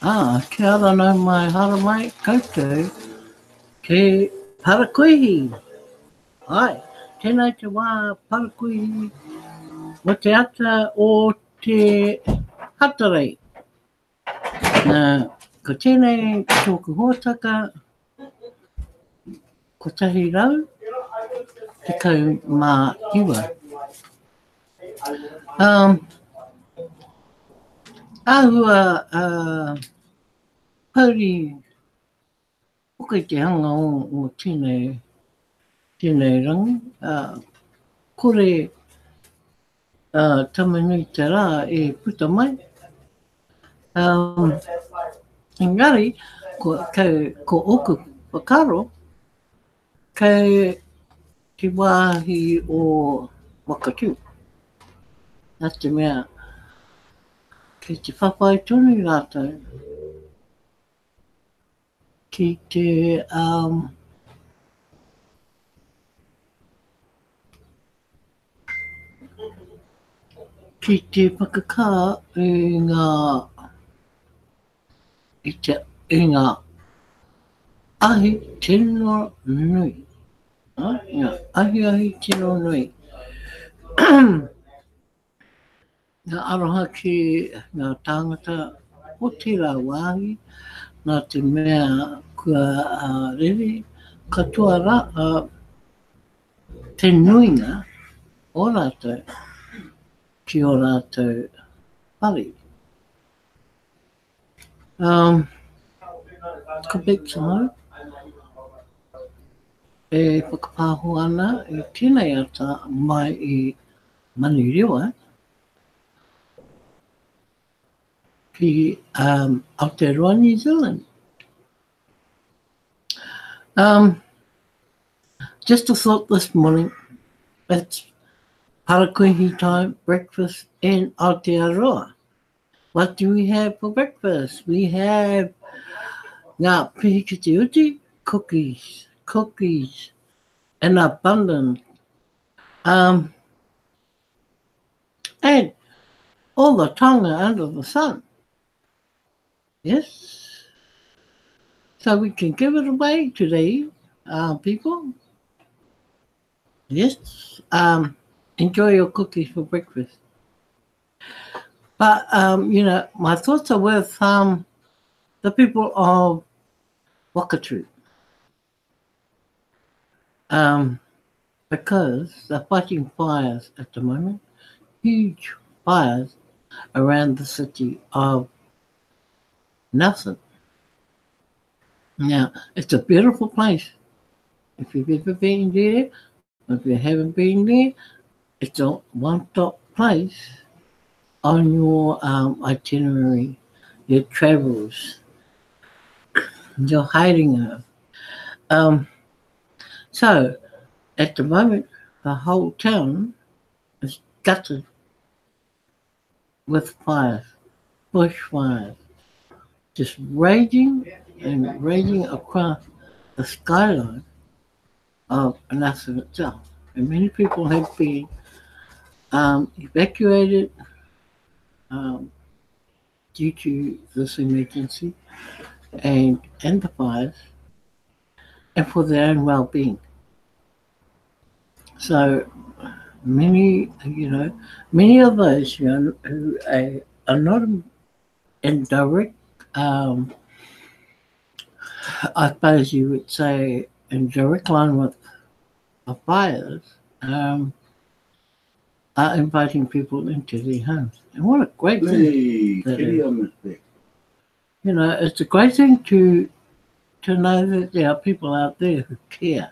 Kia ora no mai hara mai koutou ke parakuihi. Ai, tēnei te wā parakuihi o te ata o te hatarei. Nā, ko tēnei tōku hōtaka, ko tahi rau, te kau mā iwa. Āhua pauri hoka i te hanga o tēnei rangi. Kore tamanui te rā e puta mai. Engari, ko oku whakaro, kei te wāhi o wakatū. Nā te mea, kei te whawhai tonu rātou. Ki te whakakā i ngā ahi tino nui. Ngā ahi tino nui. Ngā aroha ki ngā tāngata o te rā wāhi, nā te mea kua riri, katoa rā, te nuinga o rātou ki o rātou pari. Ko Big Samoa, e whakapāho ana i tēnei ata mai i Maniriwa, ki Aotearoa, New Zealand. Just a thought this morning, it's parakuihi time, breakfast in Aotearoa. What do we have for breakfast? We have ngā pihi ki te uti, cookies, in abundance. And all the taonga under the sun. Yes. So we can give it away today, people. Yes. Enjoy your cookies for breakfast. But, my thoughts are with the people of Hoatu. Because they're fighting fires at the moment, huge fires around the city of Nelson. Now, it's a beautiful place. If you've ever been there, if you haven't been there, it's a one-stop place on your itinerary, your travels, your hiding. So, at the moment, the whole town is gutted with fires, bushfires, just raging and raging across the skyline of Nelson itself. And many people have been evacuated due to this emergency and the fires, and for their own well-being. So many of those who are not in direct, I suppose you would say, in direct line with the fires, are inviting people into their homes. And what a great thing that is. It's a great thing to know that there are people out there who care.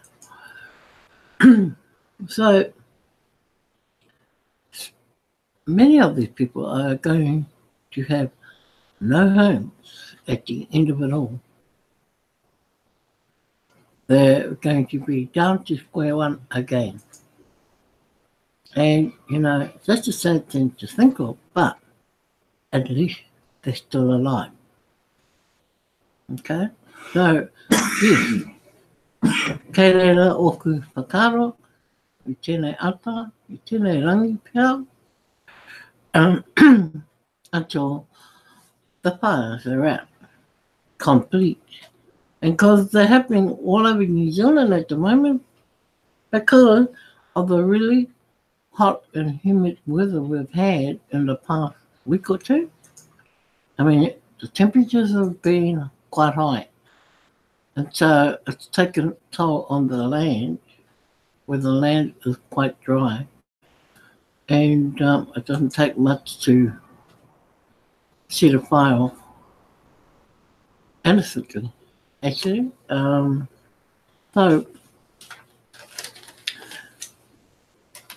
So many of these people are going to have no homes at the end of it all. They're going to be down to square one again. And, that's a sad thing to think of, but at least they're still alive. Okay? So, yes. Kei reira oku whakaro, i tēnei ata, i tēnei rangi pia, until the fires are out. complete. And because they're happening all over New Zealand at the moment because of the really hot and humid weather we've had in the past week or two. I mean, the temperatures have been quite high. And so it's taken a toll on the land, where the land is quite dry. And it doesn't take much to set a fire off innocently, actually. So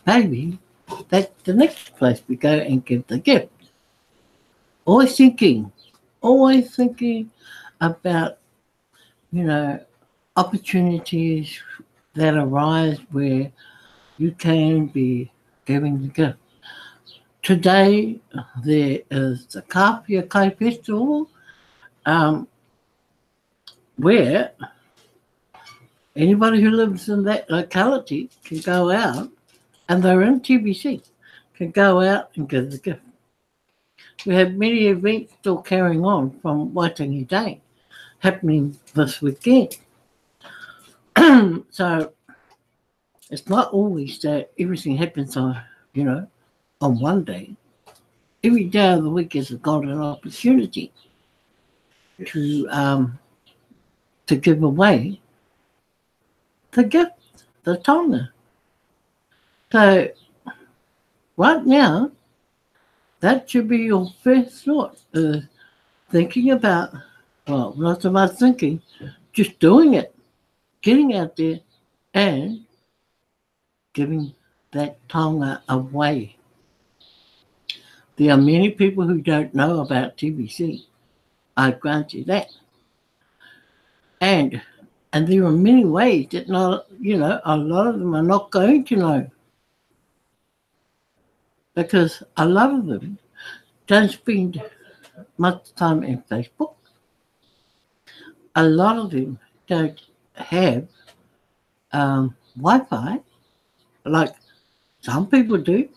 maybe that's the next place we go and give the gift. Always thinking about, opportunities that arise where you can be giving the gift. Today, there is the Kapia Kai Festival, where anybody who lives in that locality can go out, and they're in TBC, can go out and give the gift. We have many events still carrying on from Waitangi Day happening this weekend. So it's not always that everything happens on one day. Every day of the week is a golden opportunity to give away the gift, the Taonga. So right now, that should be your first thought, thinking about, well, not so much thinking, just doing it, getting out there and giving that Taonga away. There are many people who don't know about TBC. I grant you that. And there are many ways that a lot of them are not going to know. Because a lot of them don't spend much time in Facebook. A lot of them don't have Wi-Fi, like some people do.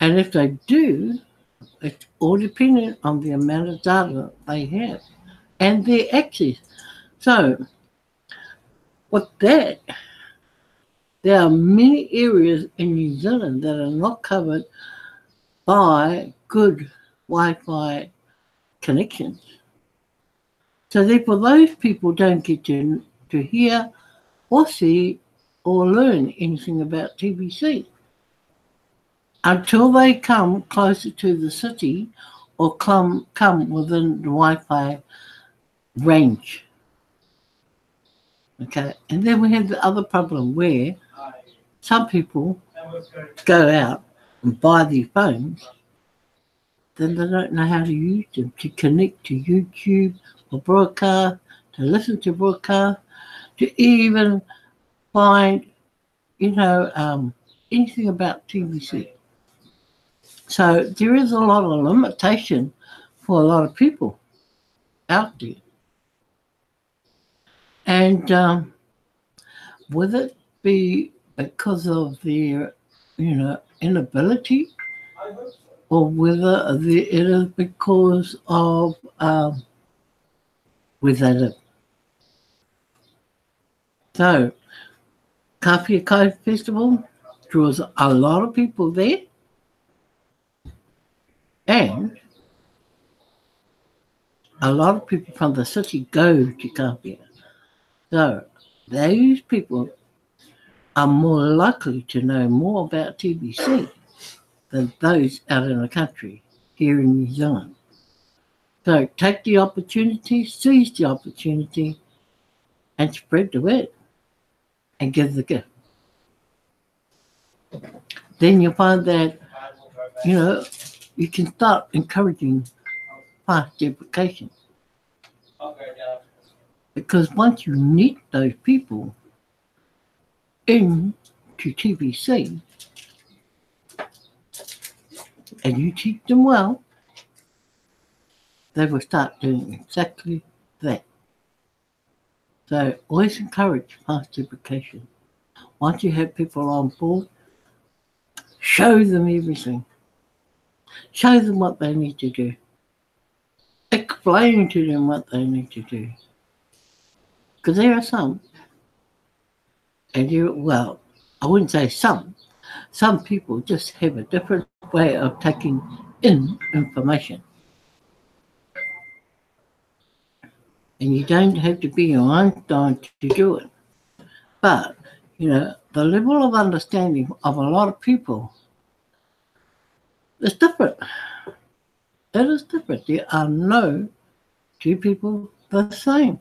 And if they do, it's all dependent on the amount of data they have and their access. So, with that, there are many areas in New Zealand that are not covered by good Wi-Fi connections. So therefore, those people don't get to hear or see or learn anything about TBC until they come closer to the city or come within the Wi-Fi range. Okay, and then we have the other problem where some people go out and buy these phones, then they don't know how to use them to connect to YouTube or broadcast, to listen to broadcast, to even find, anything about TBC. So there is a lot of limitation for a lot of people out there. And would it be because of their, inability, or whether it is because of where they live? So, Kapia Kai Festival draws a lot of people there, and a lot of people from the city go to Kapia. So, those people are more likely to know more about TBC than those out in the country here in New Zealand. So take the opportunity, seize the opportunity, and spread the word and give the gift. Then you'll find that, you can start encouraging fast duplication. Because once you meet those people into TBC and you teach them well, they will start doing exactly that. So always encourage fast duplication. Once you have people on board, show them everything. Show them what they need to do. explain to them what they need to do. Because there are some, and well, I wouldn't say some people just have a different way of taking in information. And you don't have to be an Einstein to do it. But, the level of understanding of a lot of people is different. It is different. There are no two people the same.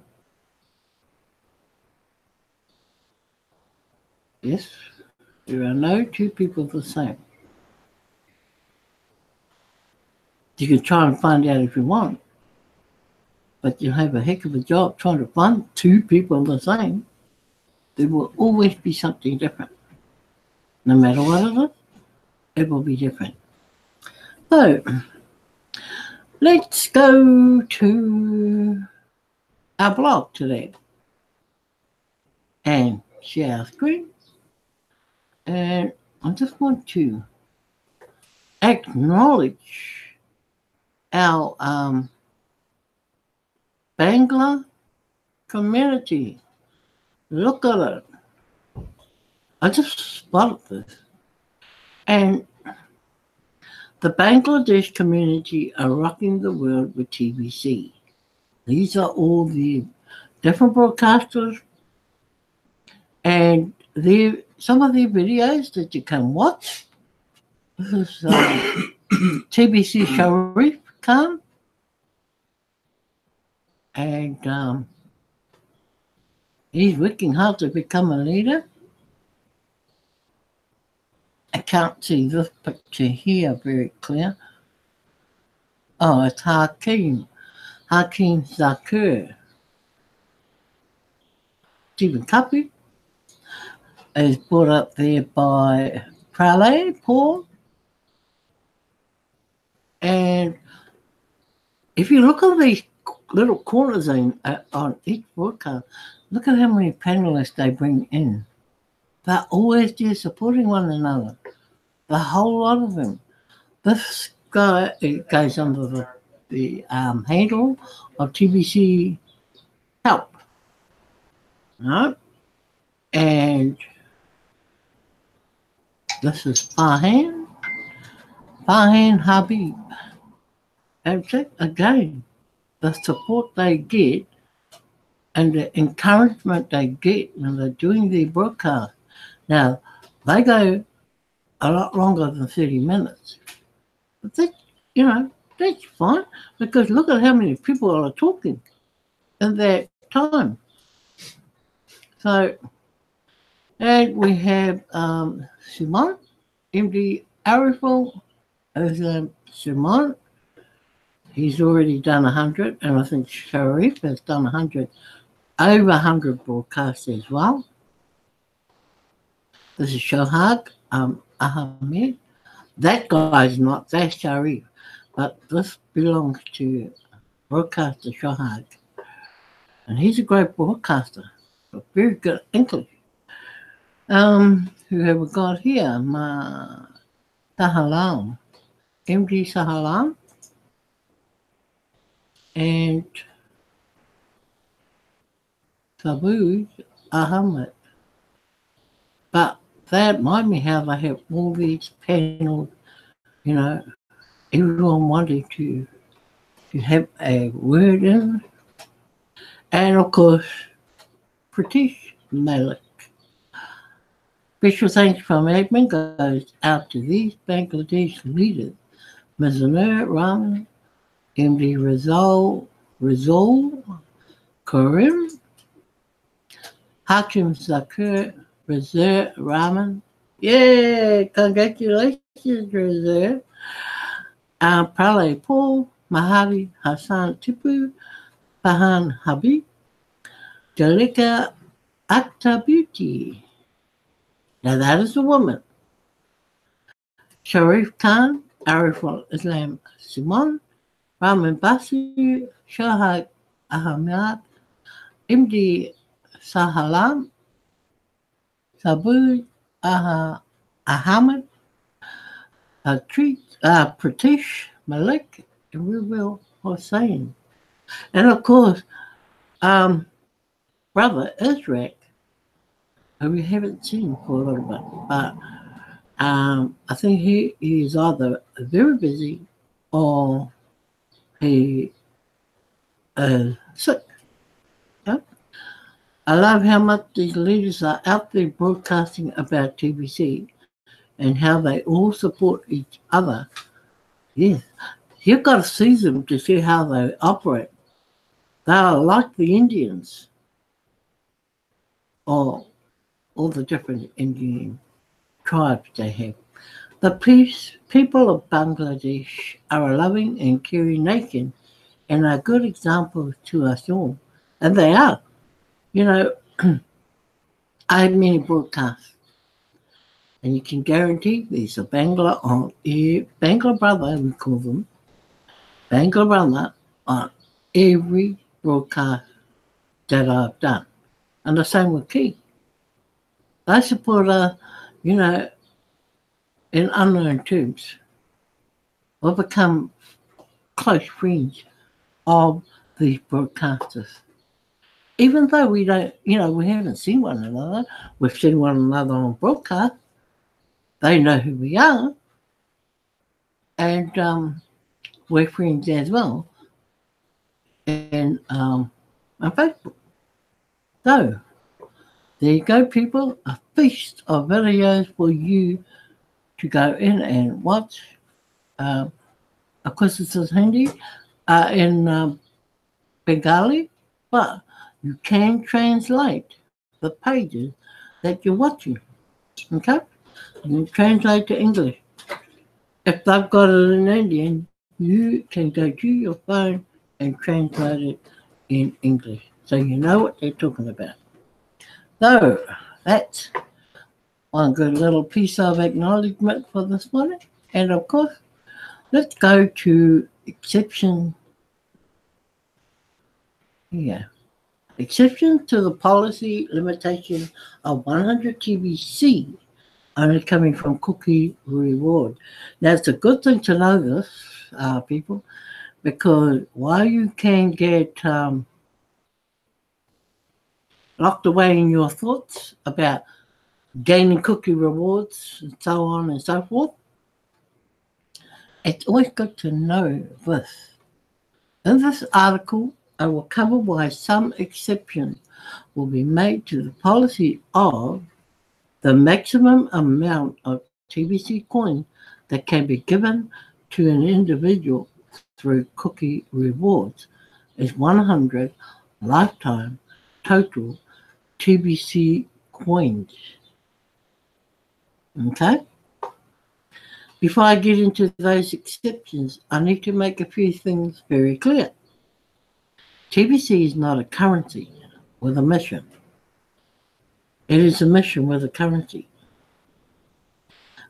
Yes, there are no two people the same. You can try and find out if you want, but you'll have a heck of a job trying to find two people the same. There will always be something different. No matter what it is, it will be different. So, let's go to our blog today and share our screen. And I just want to acknowledge our Bangla community. Look at it. I just spotted this. And the Bangladesh community are rocking the world with TBC. These are all the different broadcasters and some of the videos that you can watch. This is TBC Sharif Khan. And he's working hard to become a leader. I can't see this picture here very clear. Oh, it's Hakeem Zakur. Stephen Cuppy is brought up there by Pralay Paul. And if you look at these little corners on each broadcast, look at how many panelists they bring in. They're always there supporting one another. The whole lot of them. This guy goes under the handle of TBC Help. Right? And this is Farhan Habib. And again, the support they get and the encouragement they get when they're doing their broadcast. Now, they go a lot longer than 30 minutes. But that's fine, because look at how many people are talking in that time. So, and we have Simon, MD Arifal, Simon. He's already done 100, and I think Sharif has done 100, over 100 broadcasts as well. This is Shohag Ahmed. That guy's not, that's Sharif, but this belongs to broadcaster Shohag. And he's a great broadcaster, very good English. Who have we got here? Sahalam, MD Sahalam, and Sabu Ahmed. But that reminds me how they have all these panels, everyone wanting to have a word in. And of course, Pratish Malik. Special thanks from admin goes out to these Bangladesh leaders: Mizanur Rahman, MD Rizal Karim, Hakim Zakur, Rizal Rahman. Yeah, congratulations, Rizal. Pralay Paul, Mahadi Hassan Tipu, Fahan Habib, Jalika Aktabuti. Now that is a woman. Sharif Khan, Ariful Islam Simon, Rahman Basi, Shahad Ahmad, MD Sahalam, Sabu Ahmed, Pratish Malik, and Rubil Hossain. And of course, um, Brother Israel, who we haven't seen for a little bit, but I think he is either very busy or he is sick. Yeah? I love how much these leaders are out there broadcasting about TBC and how they all support each other. Yes, you've got to see them to see how they operate. They are like the Indians or all the different Indian tribes they have. The people of Bangladesh are a loving and caring nation and are good examples to us all. And they are. You know, I have many broadcasts, and you can guarantee there's a Bangla on Bangla brother, we call them, Bangla brother on every broadcast that I've done. And the same with Key. They support us, you know, in unknown terms. We've become close friends of these broadcasters. Even though we don't, you know, we haven't seen one another, we've seen one another on broadcast. They know who we are, and we're friends as well. And on Facebook. So there you go, people. A feast of videos for you to go in and watch. Of course, it's in Hindi, in Bengali, but you can translate the pages that you're watching. Okay? You can translate to English. If they've got it in Indian, you can go to your phone and translate it in English. So you know what they're talking about. So that's one good little piece of acknowledgement for this morning. And of course, let's go to exception here. Exception to the policy limitation of 100 TBC only coming from cookie reward. Now, it's a good thing to know this, people, because while you can get locked away in your thoughts about gaining cookie rewards and so on and so forth, it's always good to know this. In this article, I will cover why some exceptions will be made to the policy of the maximum amount of TBC coins that can be given to an individual through cookie rewards is 100 lifetime total TBC coins. Okay? Before I get into those exceptions, I need to make a few things very clear. TBC is not a currency with a mission. It is a mission with a currency.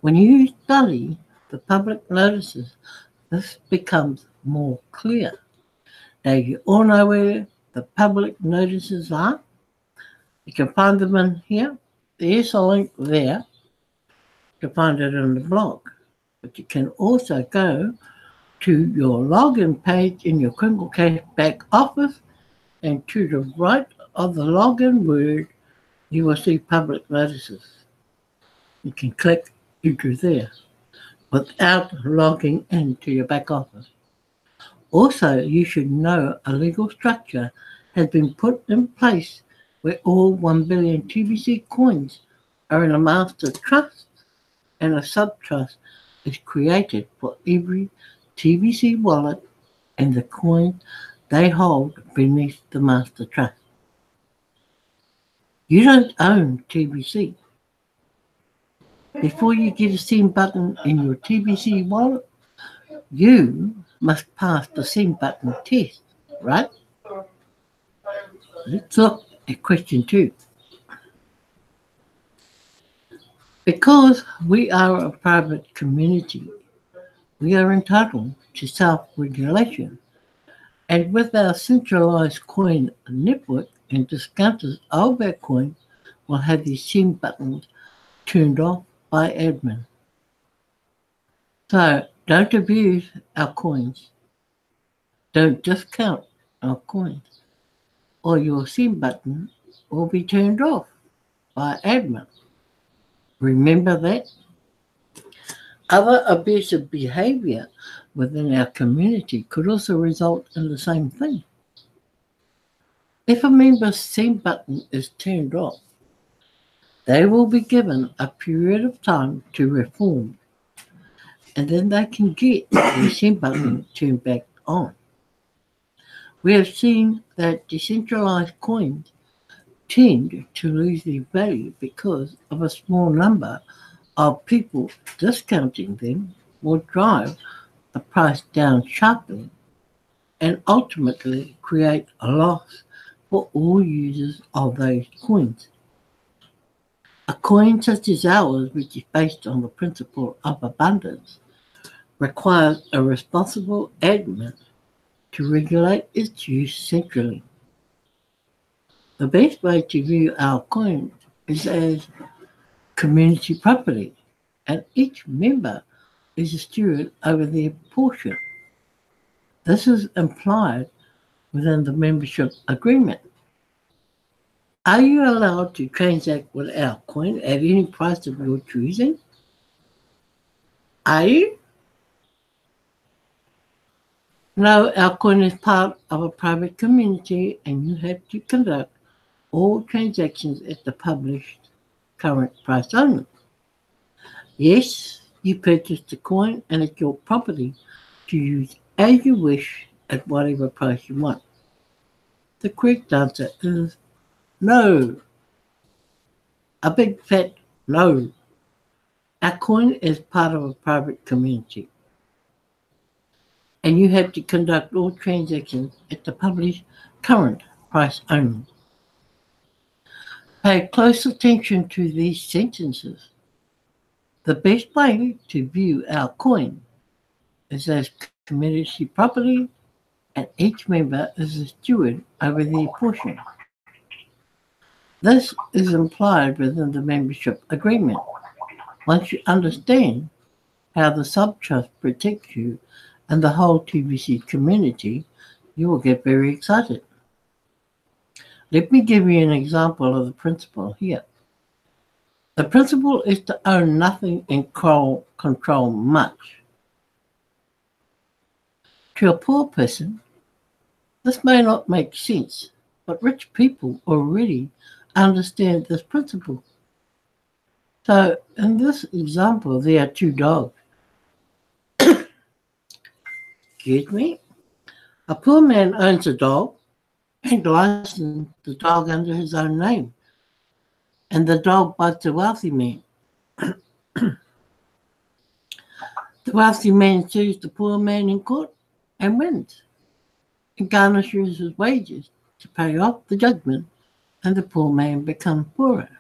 When you study the public notices, this becomes more clear. Now, you all know where the public notices are. You can find them in here. There's a link there to find it in the blog. But you can also go to your login page in your Crinkle Case back office, and to the right of the login word, you will see public notices. You can click into there without logging into your back office. Also, you should know a legal structure has been put in place where all 1 billion TBC coins are in a master trust, and a sub-trust is created for every TBC wallet and the coins they hold beneath the master trust. You don't own TBC. Before you get a send button in your TBC wallet, you must pass the send button test, right? Let's look at question 2. Because we are a private community, we are entitled to self-regulation. And with our centralized coin network and discounters of our coin will have these send buttons turned off by admin. So don't abuse our coins. Don't discount of coins, or your send button will be turned off by admin. Remember that? Other abusive behaviour within our community could also result in the same thing. If a member's send button is turned off, they will be given a period of time to reform, and then they can get their send button turned back on. We have seen that decentralised coins tend to lose their value because of a small number of people discounting them will drive the price down sharply and ultimately create a loss for all users of those coins. A coin such as ours, which is based on the principle of abundance, requires a responsible admin to regulate its use centrally. The best way to view our coin is as community property, and each member is a steward over their portion. This is implied within the membership agreement. Are you allowed to transact with our coin at any price of your choosing? Are you? No, our coin is part of a private community and you have to conduct all transactions at the published current price only. Yes, you purchased the coin and it's your property to use as you wish at whatever price you want. The correct answer is no. A big fat no. Our coin is part of a private community and you have to conduct all transactions at the published current price only. Pay close attention to these sentences. The best way to view our coin is as community property and each member is a steward over their portion. This is implied within the membership agreement. Once you understand how the sub-trust protects you and the whole TBC community, you will get very excited. Let me give you an example of the principle here. The principle is to own nothing and control much. To a poor person, this may not make sense, but rich people already understand this principle. So in this example, there are two dogs. Excuse me. A poor man owns a dog and licenses the dog under his own name, and the dog bites a wealthy man. The wealthy man sues the poor man in court and wins. It garnishes his wages to pay off the judgment, and the poor man becomes poorer.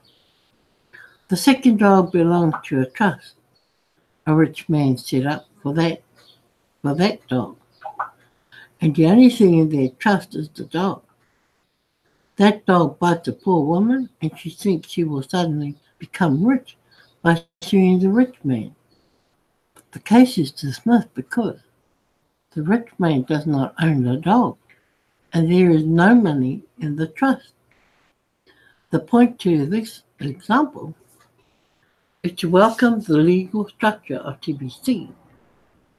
The second dog belongs to a trust a rich man set up for that dog, and the only thing in their trust is the dog. That dog bites a poor woman, and she thinks she will suddenly become rich by suing the rich man. But the case is dismissed because the rich man does not own the dog, and there is no money in the trust. The point to this example is to welcome the legal structure of TBC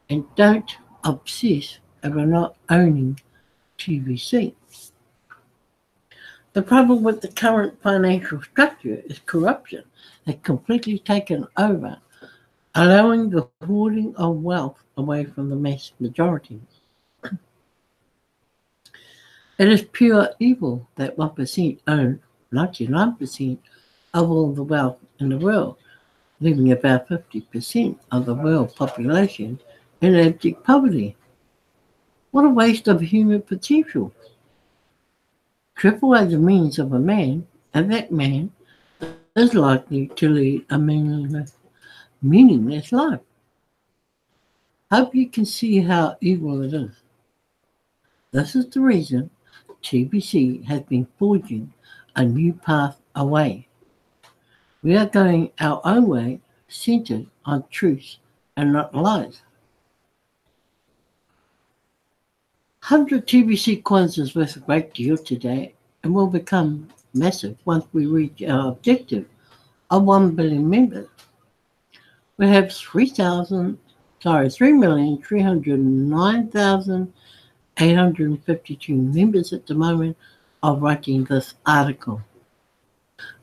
and don't obsess over not owning TBC. The problem with the current financial structure is corruption has completely taken over, allowing the hoarding of wealth away from the mass majority. It is pure evil that 1% own 99% of all the wealth in the world, leaving about 50% of the world population in abject poverty. What a waste of human potential. Strip away the means of a man, and that man is likely to lead a meaningless life. Hope you can see how evil it is. This is the reason TBC has been forging a new path away. We are going our own way, centered on truth and not lies. 100 TBC coins is worth a great deal today and will become massive once we reach our objective of 1 billion members. We have 3,309,852 members at the moment of writing this article.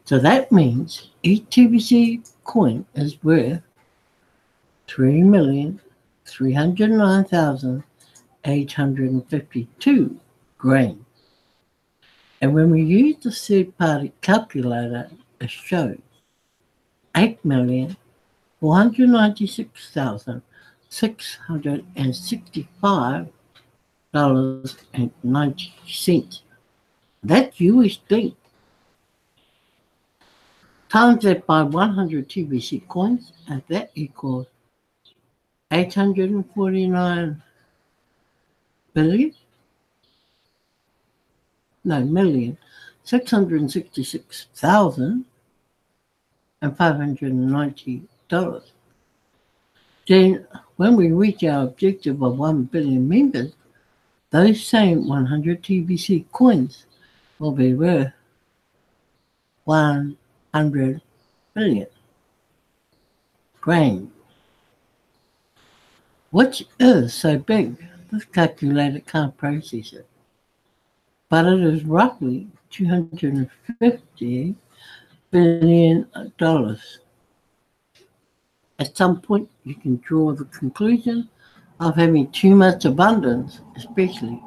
So that means each TBC coin is worth 3,309,852 grains. And when we use the third-party calculator, it shows 8,496,665.90. That's USD. Times that by 100 TBC coins, and that equals 849 billion? No, million. 666,590 dollars. Then, when we reach our objective of 1 billion members, those same 100 TBC coins will be worth 100 billion grains. Which is so big, this calculator can't process it. But it is roughly $250 billion. At some point, you can draw the conclusion of having too much abundance, especially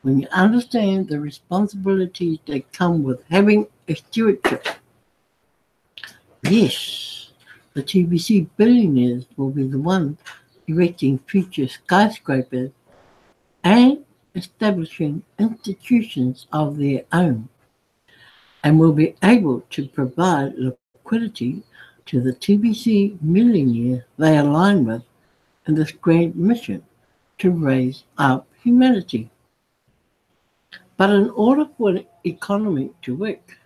when you understand the responsibilities that come with having a stewardship. Yes, the TBC billionaires will be the ones erecting future skyscrapers and establishing institutions of their own, and will be able to provide liquidity to the TBC millionaires they align with in this grand mission to raise up humanity. But in order for an economy to work,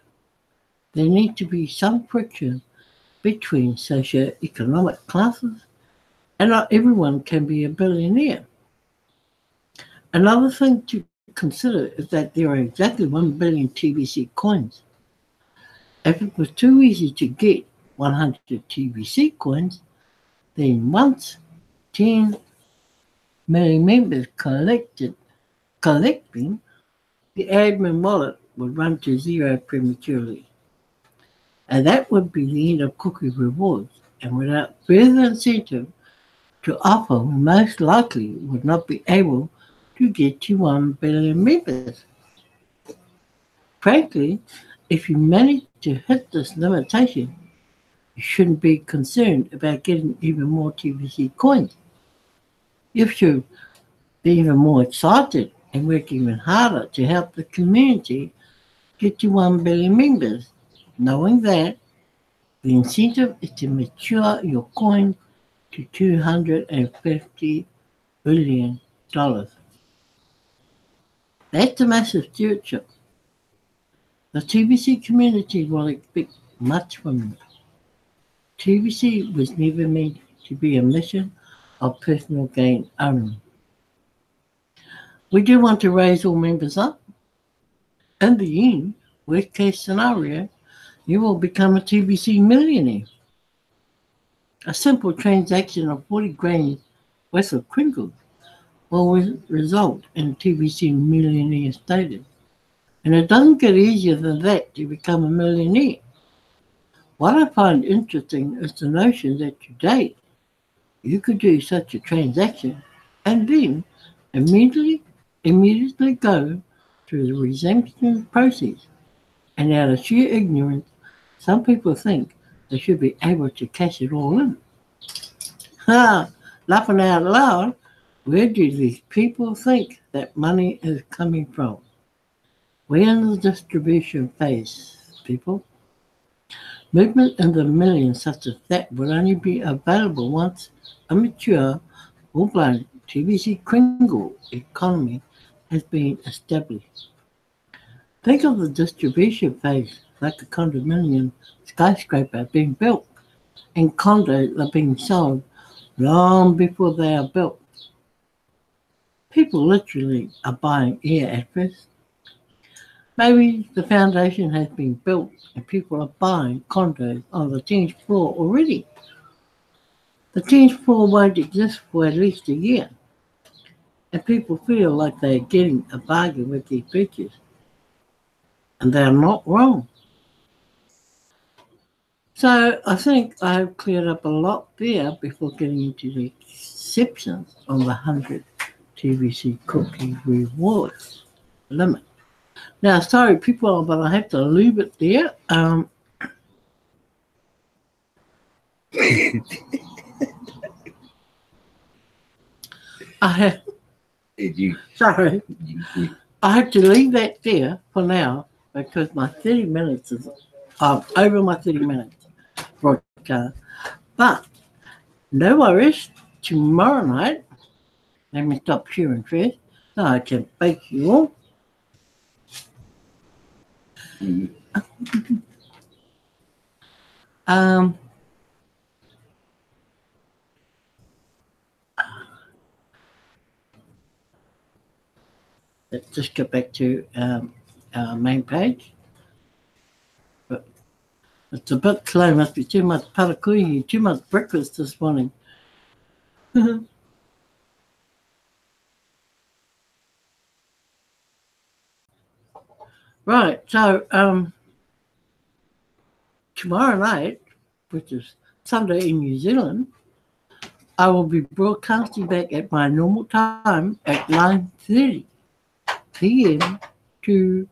there needs to be some friction between socio-economic classes, and not everyone can be a billionaire. Another thing to consider is that there are exactly 1 billion TBC coins. If it was too easy to get 100 TBC coins, then once 10 million members collecting, the admin wallet would run to zero prematurely. And that would be the end of cookie rewards, and without further incentive to offer, we most likely would not be able to get to 1 billion members. Frankly, if you manage to hit this limitation, you shouldn't be concerned about getting even more TBC coins. You should be even more excited and work even harder to help the community get to 1 billion members, knowing that the incentive is to mature your coin to $250 billion. That's a massive stewardship. The TBC community will expect much from you. TBC was never meant to be a mission of personal gain only. We do want to raise all members up. In the end, worst case scenario, you will become a TBC millionaire. A simple transaction of 40 grains worth of crinkles will result in TBC millionaire status. And it doesn't get easier than that to become a millionaire. What I find interesting is the notion that today you could do such a transaction and then immediately go through the redemption process. And out of sheer ignorance, some people think they should be able to cash it all in. Laughing out loud, where do these people think that money is coming from? We're in the distribution phase, people. Movement in the millions such as that will only be available once a mature, full-blown TBC Kringle economy has been established. Think of the distribution phase like a condominium skyscraper being built and condos are being sold long before they are built. People literally are buying air at first. Maybe the foundation has been built and people are buying condos on the 10th floor already. The 10th floor won't exist for at least a year. And people feel like they're getting a bargain with these purchases. And they're not wrong. So I think I've cleared up a lot there before getting into the exceptions on the 100 TVC cookie rewards limit. Now, sorry people, but I have to leave it there. Sorry. I have to leave that there for now because my 30 minutes is over my 30 minutes broadcast. But no worries, tomorrow night, let me stop sharing first so I can bake you all. Let's just get back to our main page. But it's a bit slow, must be too much parakui, too much breakfast this morning. Right, so tomorrow night, which is Sunday in New Zealand, I will be broadcasting back at my normal time at 9:30 p.m. to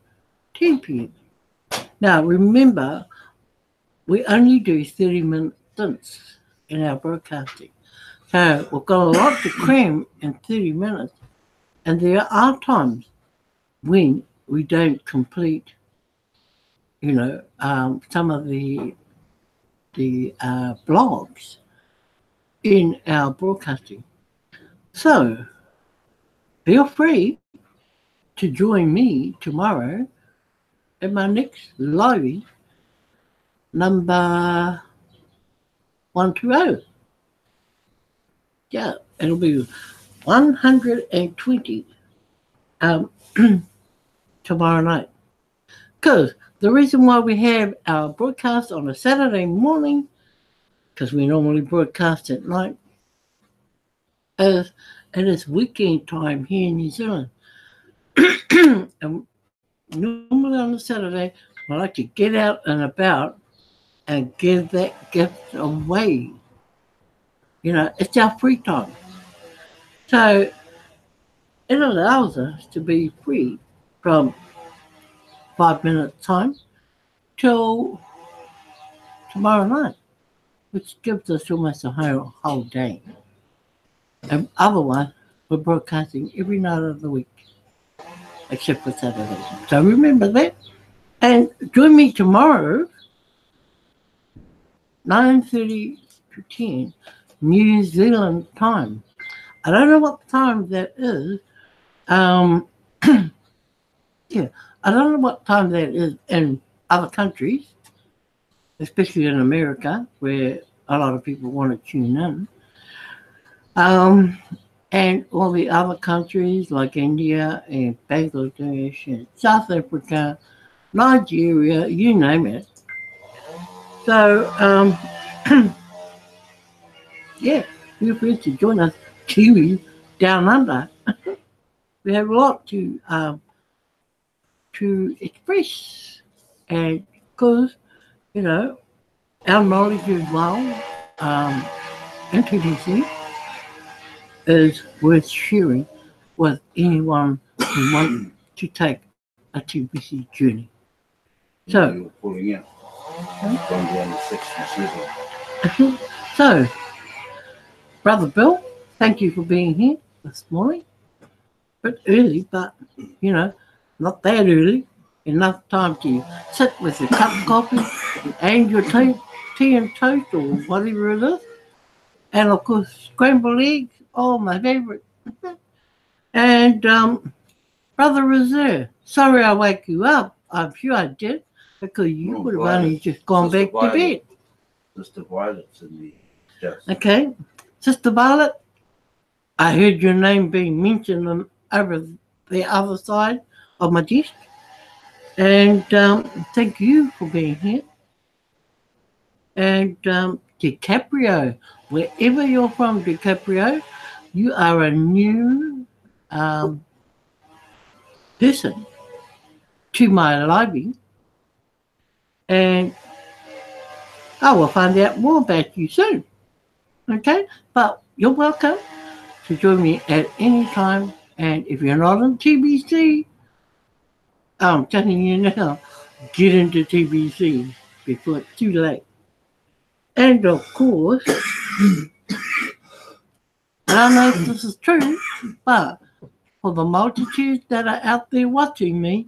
10 p.m. Now, remember, we only do 30-minute stints in our broadcasting. So we've got a lot to cram in 30 minutes. And there are times when we don't complete, some of the blogs in our broadcasting. So feel free to join me tomorrow at my next live number 120. Yeah, it'll be 120 tomorrow night. Because the reason why we have our broadcast on a Saturday morning, because we normally broadcast at night, is it is weekend time here in New Zealand. And normally on a Saturday, I like to get out and about and give that gift away. It's our free time. So it allows us to be free from 5 minutes time till tomorrow night, which gives us almost a whole day. And otherwise, we're broadcasting every night of the week, except for Saturdays. So remember that. And join me tomorrow, 9:30 to 10, New Zealand time. I don't know what time that is. Yeah, I don't know what time that is in other countries, especially in America, where a lot of people want to tune in. And all the other countries like India and Bangladesh and South Africa, Nigeria, you name it. So, yeah, feel free to join us, Kiwi Down Under. We have a lot to express, and because our knowledge as well, introducing, is worth sharing with anyone who wants to take a TBC journey. So, you're pulling out. Going down to 67. So, Brother Bill, thank you for being here this morning. A bit early, but not that early. Enough time to sit with your cup of coffee and your tea and toast or whatever it is. And of course, scrambled eggs. Oh, my favorite. And Brother Reserve, sorry I woke you up. I'm sure I did, because you would have only just gone back to bed. Sister Violet's in the house. Okay. Sister Violet, I heard your name being mentioned over the other side of my desk. And thank you for being here. And DiCaprio, wherever you're from, DiCaprio, you are a new um, person to my library. And I will find out more about you soon. Okay? But you're welcome to join me at any time. And if you're not on TBC, I'm telling you now, get into TBC before it's too late. And of course, I don't know if this is true, but for the multitudes that are out there watching me,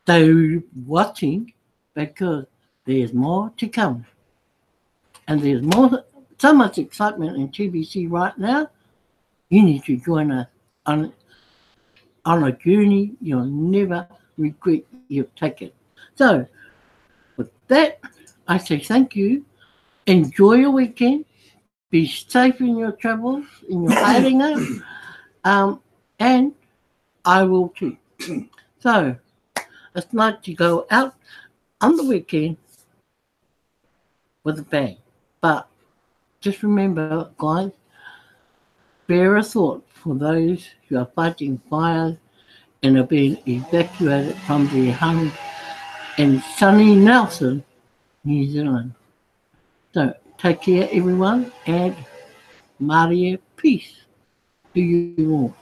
they're watching because there's more to come. And there's so much excitement in TBC right now. You need to join us on a journey you'll never regret you've taken. So, with that, I say thank you. Enjoy your weekend. Be safe in your travels, in your hiding out. And I will too. So, it's nice to go out on the weekend with a bang. But just remember, guys, bear a thought for those who are fighting fires and are being evacuated from their homes in sunny Nelson, New Zealand. So take care, everyone, and Maria, peace to you all.